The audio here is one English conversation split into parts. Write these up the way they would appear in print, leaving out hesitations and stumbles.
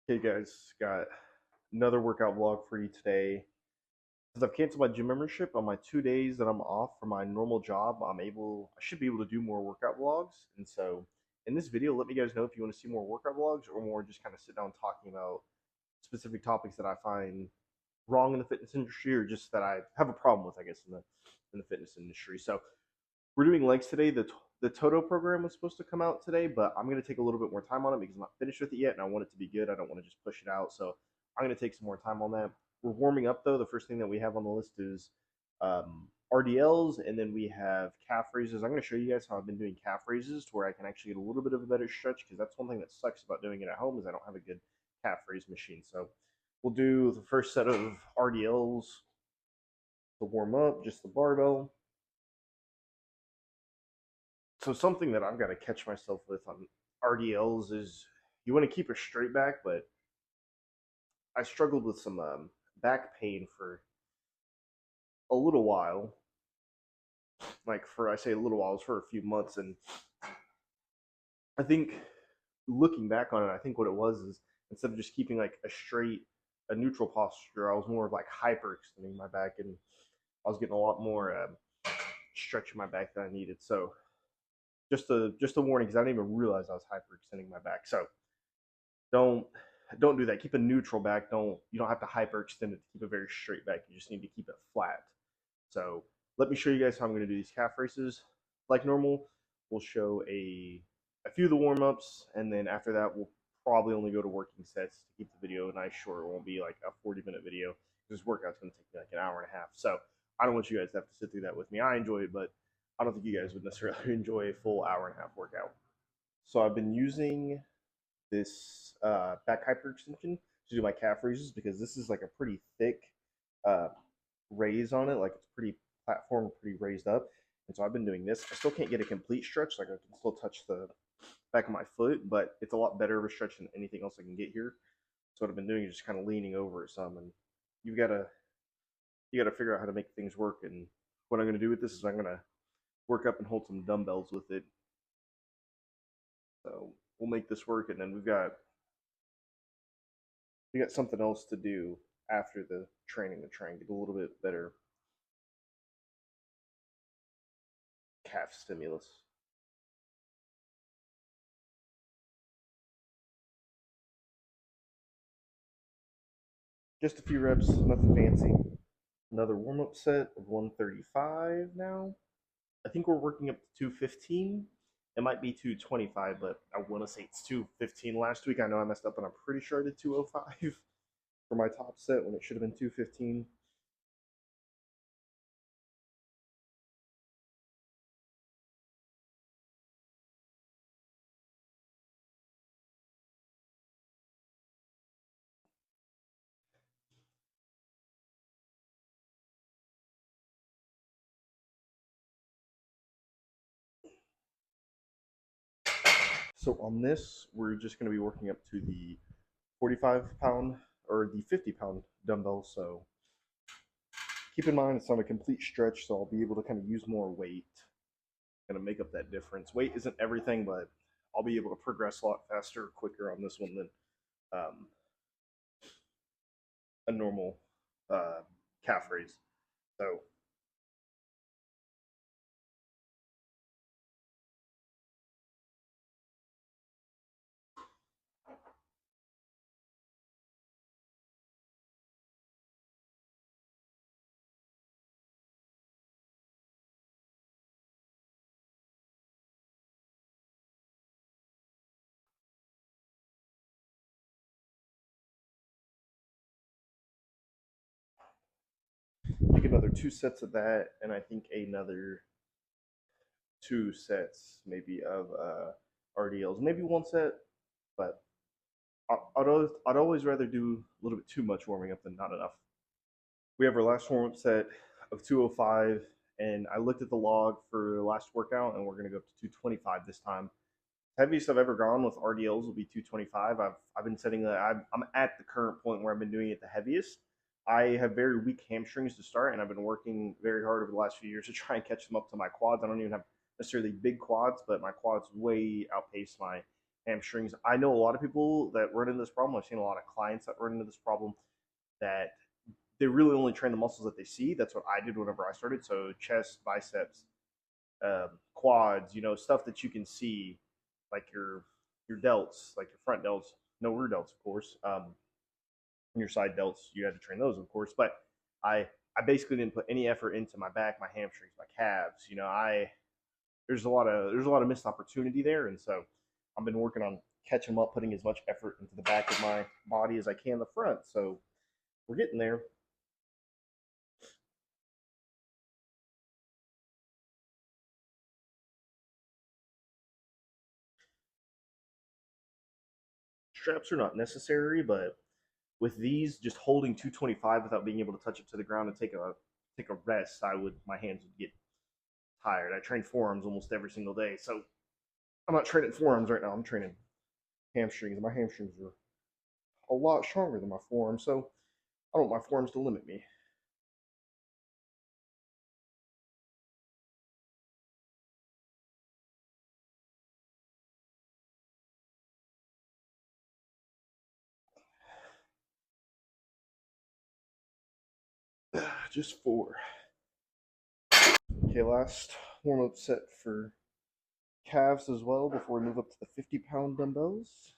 Hey guys, got another workout vlog for you today. Since I've canceled my gym membership on my 2 days that I'm off from my normal job, I should be able to do more workout vlogs. And so in this video, let me guys know if you want to see more workout vlogs or more just kind of sit down talking about specific topics that I find wrong in the fitness industry or just that I have a problem with, I guess, in the fitness industry. So we're doing legs today. The Toto program was supposed to come out today, but I'm going to take a little bit more time on it because I'm not finished with it yet, and I want it to be good. I don't want to just push it out, so I'm going to take some more time on that. We're warming up though. The first thing that we have on the list is RDLs, and then we have calf raises. I'm going to show you guys how I've been doing calf raises to where I can actually get a little bit of a better stretch because that's one thing that sucks about doing it at home is I don't have a good calf raise machine. So we'll do the first set of RDLs to warm up, just the barbell. So something that I've got to catch myself with on RDLs is you want to keep a straight back, but I struggled with some back pain for a little while. Like for I say a little while, it was for a few months, and I think looking back on it, I think what it was is instead of just keeping like a neutral posture, I was more of like hyperextending my back, and I was getting a lot more stretch in my back than I needed. So just a warning because I didn't even realize I was hyperextending my back. So don't don't do that. Keep a neutral back. You don't have to hyperextend it to keep a very straight back. You just need to keep it flat. So let me show you guys how I'm going to do these calf races. Like normal, we'll show a few of the warm ups, and then after that, we'll probably only go to working sets to keep the video nice short. It won't be like a 40-minute video. This workout's going to take me like an hour and a half. So I don't want you guys to have to sit through that with me. I enjoy it, but I don't think you guys would necessarily enjoy a full hour and a half workout. So I've been using this back hyperextension to do my calf raises because this is like a pretty thick uh, raise on it. Like it's pretty platform, pretty raised up. And so I've been doing this. I still can't get a complete stretch. Like I can still touch the back of my foot, but it's a lot better of a stretch than anything else I can get here. So what I've been doing is just kind of leaning over it some, and you've got to you got to figure out how to make things work. And what I'm going to do with this is I'm going to work up and hold some dumbbells with it. So we'll make this work, and then we got something else to do after the training to try and get a little bit better calf stimulus. Just a few reps, nothing fancy. Another warm up set of 135 now. I think we're working up to 215. It might be 225, but I want to say it's 215. Last week I know I messed up, and I'm pretty sure I did 205 for my top set when it should have been 215. So on this, we're just going to be working up to the 45-pound or the 50-pound dumbbell. So keep in mind it's not a complete stretch, so I'll be able to kind of use more weight, kind of make up that difference. Weight isn't everything, but I'll be able to progress a lot faster, quicker on this one than um, a normal uh, calf raise. So take another 2 sets of that, and I think another 2 sets maybe of RDLs, maybe 1 set, but I'd always rather do a little bit too much warming up than not enough. We have our last warm up set of 205, and I looked at the log for the last workout, and we're going to go up to 225 this time. Heaviest I've ever gone with RDLs will be 225. I've been setting that. I'm at the current point where I've been doing it the heaviest. I have very weak hamstrings to start, and I've been working very hard over the last few years to try and catch them up to my quads. I don't even have necessarily big quads, but my quads way outpace my hamstrings. I know a lot of people that run into this problem. I've seen a lot of clients that run into this problem that they really only train the muscles that they see. That's what I did whenever I started. So chest, biceps, quads, stuff that you can see, like your delts, like your front delts, no rear delts, of course. And your side delts, you had to train those, of course. But I I basically didn't put any effort into my back, my hamstrings, my calves. I there's a lot of missed opportunity there, and so I've been working on catching them up, putting as much effort into the back of my body as I can the front. So we're getting there. Straps are not necessary, but with these, just holding 225 without being able to touch it to the ground and take a rest, my hands would get tired. I train forearms almost every single day, so I'm not training forearms right now. I'm training hamstrings. My hamstrings are a lot stronger than my forearms, so I don't want my forearms to limit me. Just four. Okay, last warm up set for calves as well before we move up to the 50-pound dumbbells.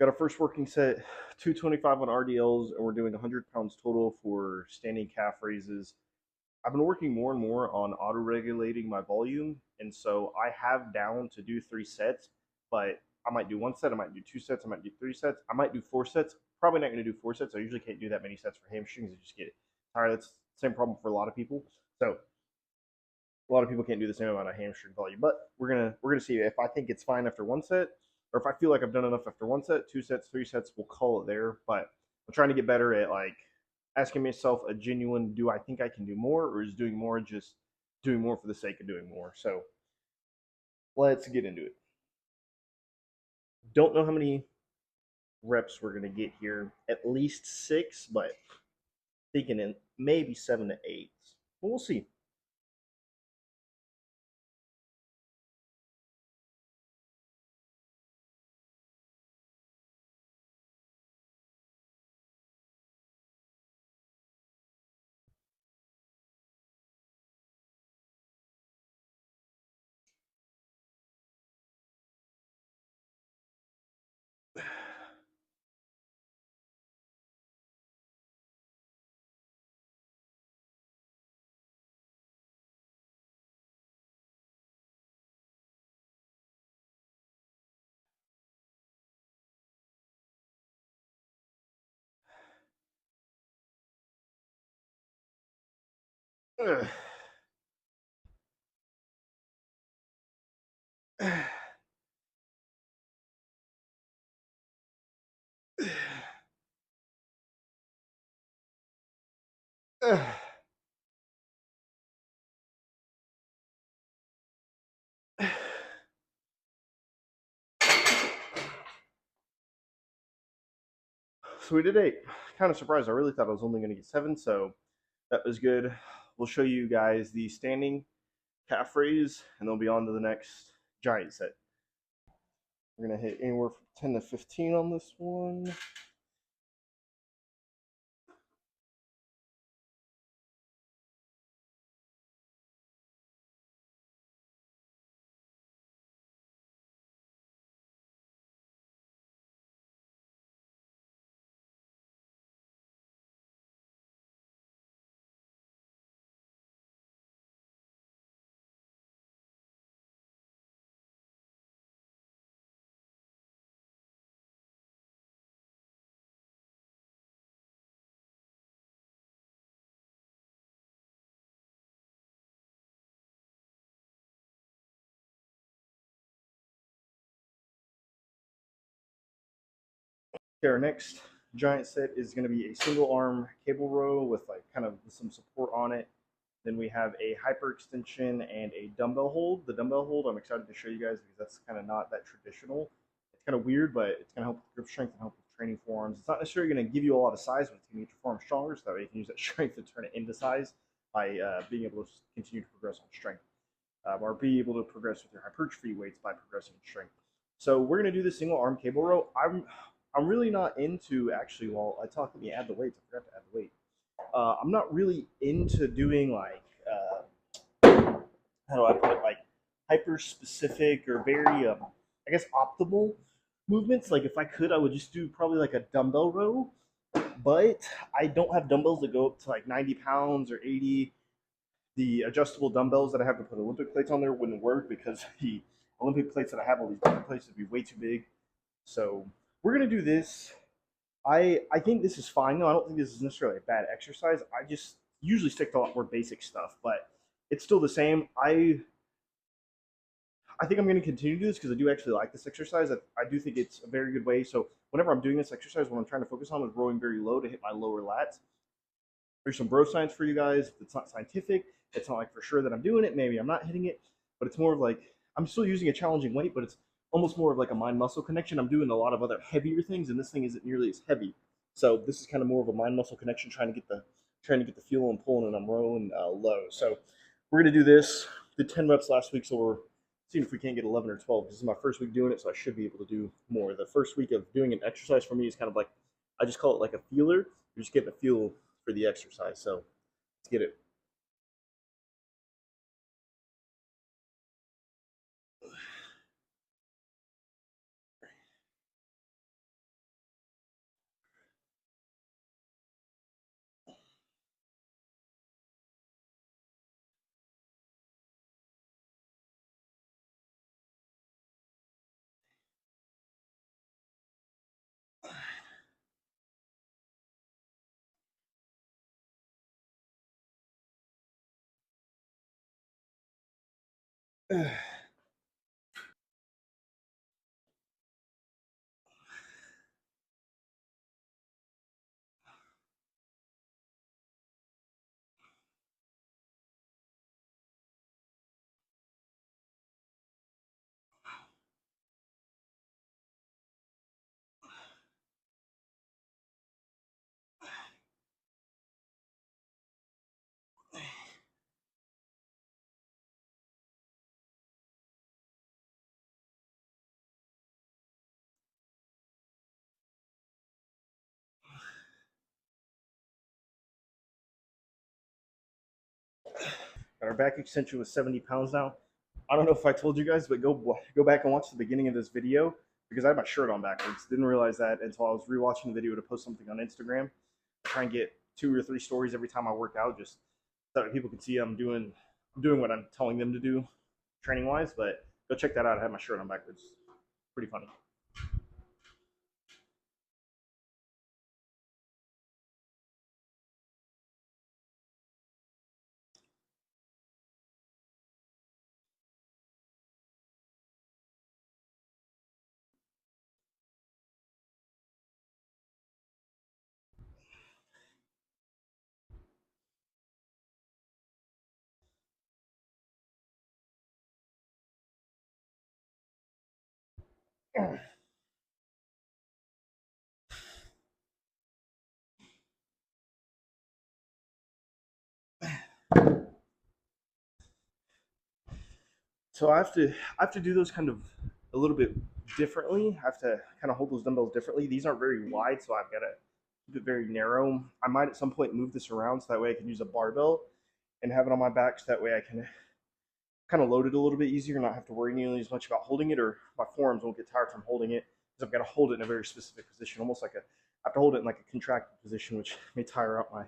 Got our first working set, 225 on RDLs, and we're doing 100 pounds total for standing calf raises. I've been working more and more on auto regulating my volume, and so I have down to do 3 sets, but I might do 1 set, I might do 2 sets, I might do 3 sets, I might do 4 sets. Probably not going to do 4 sets. I usually can't do that many sets for hamstrings. I just get tired. That's the same problem for a lot of people. So a lot of people can't do the same amount of hamstring volume. But we're gonna see if I think it's fine after 1 set, or if I feel like I've done enough after 1 set, 2 sets, 3 sets. We'll call it there. But I'm trying to get better at like asking myself a genuine, do I think I can do more, or is doing more just doing more for the sake of doing more? So let's get into it. Don't know how many reps we're gonna get here. At least 6, but thinking in maybe 7 to 8. But we'll see. So we did 8. Kind of surprised. I really thought I was only going to get 7, so that was good. We'll show you guys the standing calf raise, and then we'll be on to the next giant set. We're going to hit anywhere from 10 to 15 on this one. Okay, our next giant set is going to be a single arm cable row with like kind of some support on it. Then we have a hyperextension and a dumbbell hold. The dumbbell hold I'm excited to show you guys because that's kind of not that traditional. It's kind of weird, but it's going to help with grip strength and help with training forearms. It's not necessarily going to give you a lot of size, but it's going to get your forearms stronger, so that way you can use that strength to turn it into size by being able to continue to progress on strength. Or be able to progress with your hypertrophy weights by progressing in strength. So we're going to do the single arm cable row. I'm really not into, actually, while I talk, let me add the weights. I forgot to add the weight. I'm not really into doing like how do I put it, like hyper specific or very I guess optimal movements. Like if I could, I would just do probably like a dumbbell row, but I don't have dumbbells that go up to like 90 pounds or 80. The adjustable dumbbells that I have to put Olympic plates on there wouldn't work because the Olympic plates that I have, all these different plates, would be way too big. So we're gonna do this. I think this is fine though. I don't think this is necessarily a bad exercise. I just usually stick to a lot more basic stuff, but it's still the same. I think I'm going to continue to do this because I do actually like this exercise. I do think it's a very good way. So whenever I'm doing this exercise, what I'm trying to focus on is rowing very low to hit my lower lats. There's some bro science for you guys. It's not scientific. It's not like for sure that I'm doing it. Maybe I'm not hitting it, but it's more of like I'm still using a challenging weight, but it's almost more of like a mind muscle connection. I'm doing a lot of other heavier things, and this thing isn't nearly as heavy. So this is kind of more of a mind muscle connection, trying to get the feel and pulling, and I'm rowing low. So we're gonna do this. Did 10 reps last week, so we're seeing if we can't get 11 or 12. This is my first week doing it, so I should be able to do more. The first week of doing an exercise for me is kind of like, I just call it like a feeler. You're just getting a feel for the exercise. So let's get it. Our back extension was 70 pounds now. I don't know if I told you guys, but go back and watch the beginning of this video because I had my shirt on backwards. Didn't realize that until I was rewatching the video to post something on Instagram. I try and get 2 or 3 stories every time I work out, just so that people can see I'm doing what I'm telling them to do, training wise. But go check that out. I had my shirt on backwards. Pretty funny. So I have to do those kind of a little bit differently. I have to kind of hold those dumbbells differently. These aren't very wide, so I've got to keep it very narrow. I might at some point move this around so that way I can use a barbell and have it on my back, so that way I can kind of load it a little bit easier, and not have to worry nearly as much about holding it, or my forearms won't get tired from holding it because I've got to hold it in a very specific position, almost like I have to hold it in like a contracted position, which may tire out my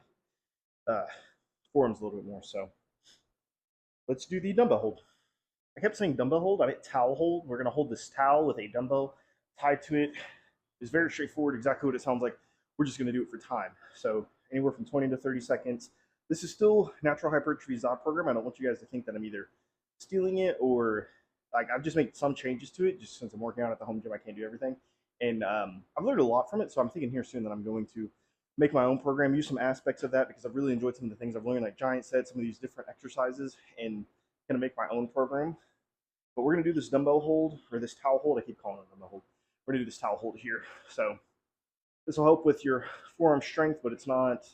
forearms a little bit more. So let's do the dumbbell hold. I kept saying dumbbell hold. I meant towel hold. We're gonna hold this towel with a dumbbell tied to it. It's very straightforward, exactly what it sounds like. We're just gonna do it for time. So anywhere from 20 to 30 seconds. This is still Natural Hypertrophy ZOD program. I don't want you guys to think that I'm either stealing it or like I've just made some changes to it. Just since I'm working out at the home gym, I can't do everything. and I've learned a lot from it. So I'm thinking here soon that I'm going to make my own program, use some aspects of that because I've really enjoyed some of the things I've learned, like giant sets, some of these different exercises, and gonna make my own program. But we're gonna do this dumbbell hold or this towel hold. I keep calling it dumbbell hold. We're gonna do this towel hold here. So this will help with your forearm strength, but it's not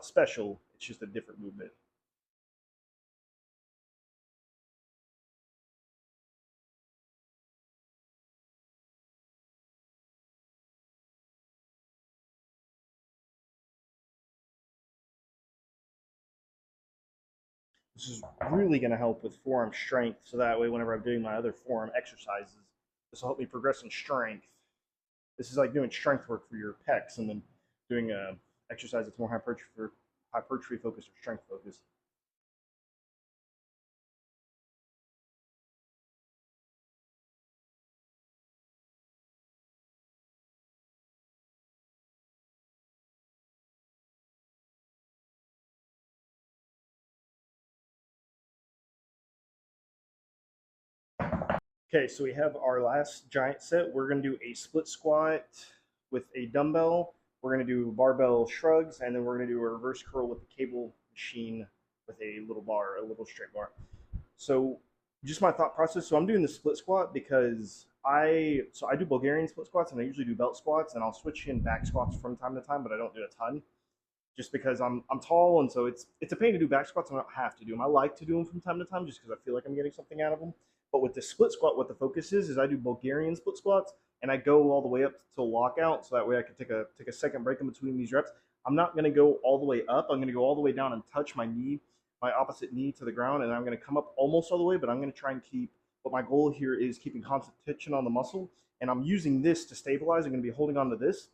special. It's just a different movement. This is really going to help with forearm strength. So that way, whenever I'm doing my other forearm exercises, this will help me progress in strength. This is like doing strength work for your pecs and then doing a exercise that's more hypertrophy focused or strength focused. Okay, so we have our last giant set. We're going to do a split squat with a dumbbell. We're going to do barbell shrugs, and then we're going to do a reverse curl with the cable machine with a little bar, a little straight bar. So just my thought process. So I'm doing the split squat because I do Bulgarian split squats and I usually do belt squats and I'll switch in back squats from time to time, but I don't do a ton just because I'm tall and so it's a pain to do back squats and I don't have to do them. I like to do them from time to time just because I feel like I'm getting something out of them. But with the split squat, what the focus is I do Bulgarian split squats and I go all the way up to lockout so that way I can take a second break in between these reps. I'm not going to go all the way up. I'm going to go all the way down and touch my opposite knee to the ground, and I'm going to come up almost all the way, but I'm going to try and keep. But my goal here is keeping constant tension on the muscle, and I'm using this to stabilize. I'm going to be holding on to this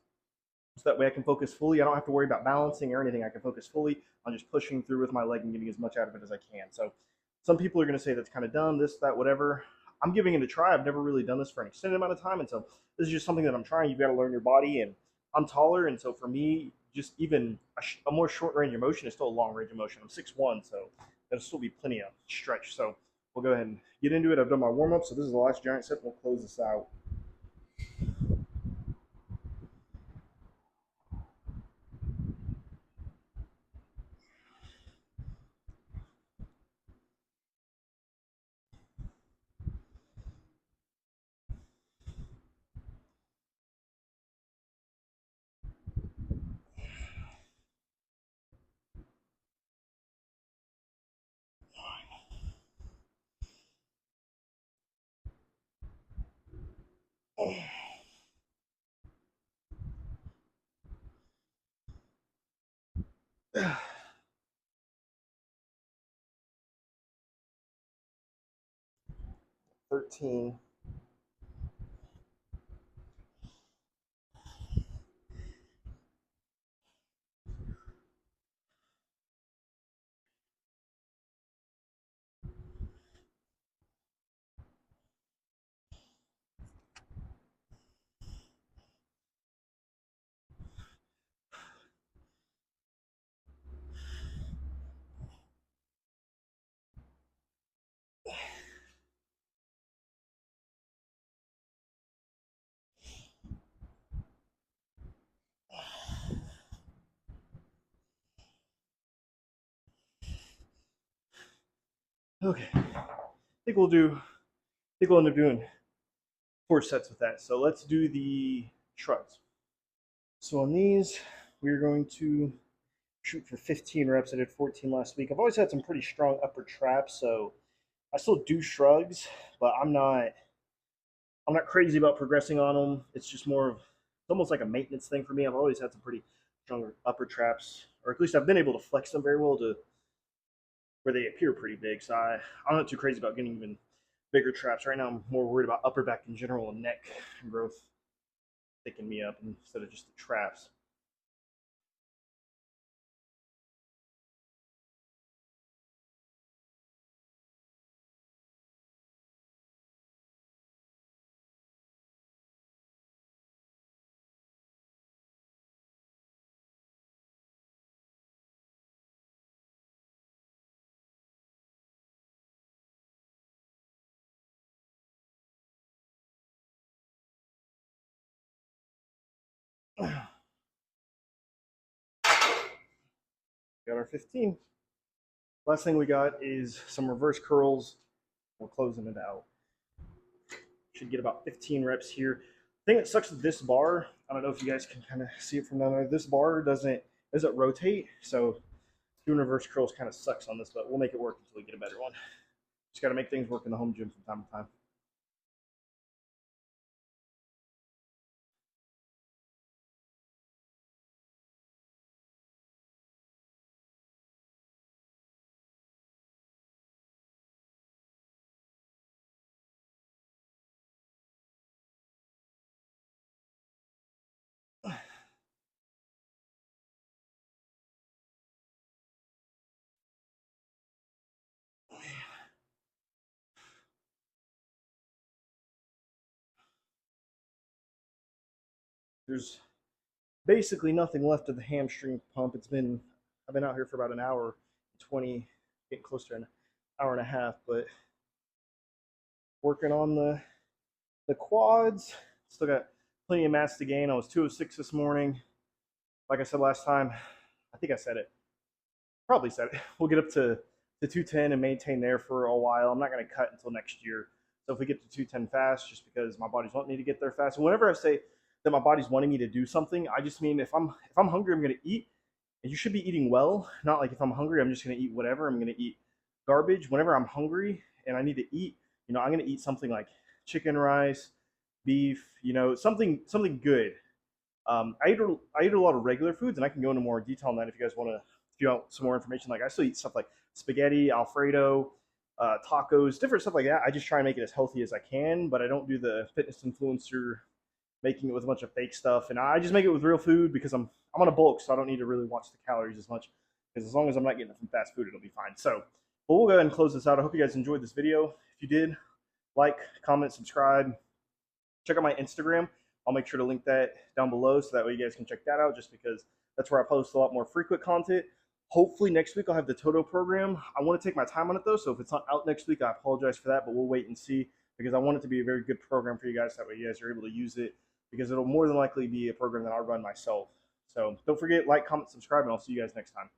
so that way I can focus fully. I don't have to worry about balancing or anything. I can focus fully on just pushing through with my leg and getting as much out of it as I can. So some people are going to say that's kind of dumb, this, that, whatever. I'm giving it a try. I've never really done this for an extended amount of time, and so this is just something that I'm trying. You've got to learn your body, and I'm taller, and so for me, just even a more short range of motion is still a long range of motion. I'm 6'1", so there'll still be plenty of stretch. So we'll go ahead and get into it. I've done my warm up, so this is the last giant set. We'll close this out. Oh. 13. Okay. I think we'll end up doing 4 sets with that. So let's do the shrugs. So on these, we're going to shoot for 15 reps. I did 14 last week. I've always had some pretty strong upper traps, so I still do shrugs, but I'm not crazy about progressing on them. It's just more of it's almost like a maintenance thing for me. I've always had some pretty strong upper traps, or at least I've been able to flex them very well to where they appear pretty big. So I'm not too crazy about getting even bigger traps. Right now, I'm more worried about upper back in general and neck growth picking me up instead of just the traps. Got our 15. Last thing we got is some reverse curls. We're closing it out. Should get about 15 reps here. The thing that sucks with this bar, I don't know if you guys can kind of see it from down there. This bar doesn't rotate, so doing reverse curls kind of sucks on this, but we'll make it work until we get a better one. Just got to make things work in the home gym from time to time. There's basically nothing left of the hamstring pump. I've been out here for about an hour, 20, getting close to an hour and a half, but working on the quads. Still got plenty of mass to gain. I was 206 this morning. Like I said last time, I think I said it. Probably said it. We'll get up to 210 and maintain there for a while. I'm not going to cut until next year. So if we get to 210 fast, just because my body's wanting me to get there fast. And whenever I say that my body's wanting me to do something, I just mean if I'm hungry, I'm going to eat. And you should be eating well, not like if I'm hungry, I'm just going to eat whatever. I'm going to eat garbage. Whenever I'm hungry and I need to eat, I'm going to eat something like chicken rice, beef, something good. I eat a lot of regular foods, and I can go into more detail on that if you guys want to. If you want some more information, like I still eat stuff like spaghetti, Alfredo, tacos, different stuff like that. I just try and make it as healthy as I can, but I don't do the fitness influencer making it with a bunch of fake stuff. And I just make it with real food because I'm on a bulk, so I don't need to really watch the calories as much. Because as long as I'm not getting it from fast food, it'll be fine. So, but we'll go ahead and close this out. I hope you guys enjoyed this video. If you did, like, comment, subscribe. Check out my Instagram. I'll make sure to link that down below so that way you guys can check that out, just because that's where I post a lot more frequent content. Hopefully next week I'll have the Toto program. I want to take my time on it though, so if it's not out next week, I apologize for that, but we'll wait and see, because I want it to be a very good program for you guys. That way you guys are able to use it, because it'll more than likely be a program that I'll run myself. So don't forget, like, comment, subscribe, and I'll see you guys next time.